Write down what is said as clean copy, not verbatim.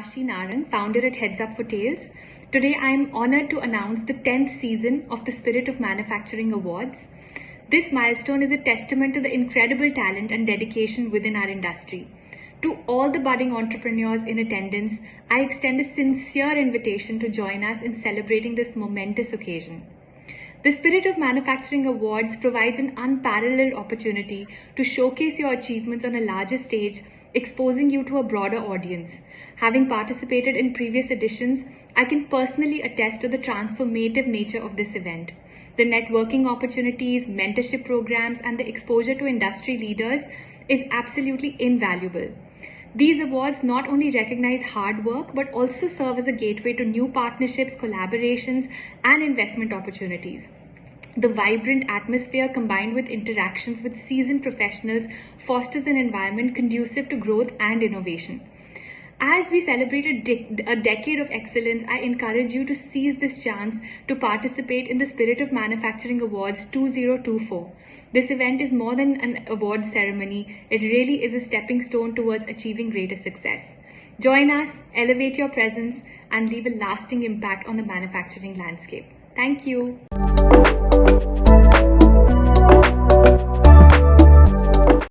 Rashi Narang, founder at Heads Up for Tales. Today I am honored to announce the 10th season of the Spirit of Manufacturing Awards. This milestone is a testament to the incredible talent and dedication within our industry. To all the budding entrepreneurs in attendance, I extend a sincere invitation to join us in celebrating this momentous occasion. The Spirit of Manufacturing Awards provides an unparalleled opportunity to showcase your achievements on a larger stage, exposing you to a broader audience. Having participated in previous editions, I can personally attest to the transformative nature of this event. The networking opportunities, mentorship programs, and the exposure to industry leaders is absolutely invaluable. These awards not only recognize hard work, but also serve as a gateway to new partnerships, collaborations, and investment opportunities. The vibrant atmosphere combined with interactions with seasoned professionals fosters an environment conducive to growth and innovation. As we celebrate a decade of excellence, I encourage you to seize this chance to participate in the Spirit of Manufacturing Awards 2024. This event is more than an award ceremony. It really is a stepping stone towards achieving greater success. Join us, elevate your presence, and leave a lasting impact on the manufacturing landscape. Thank you.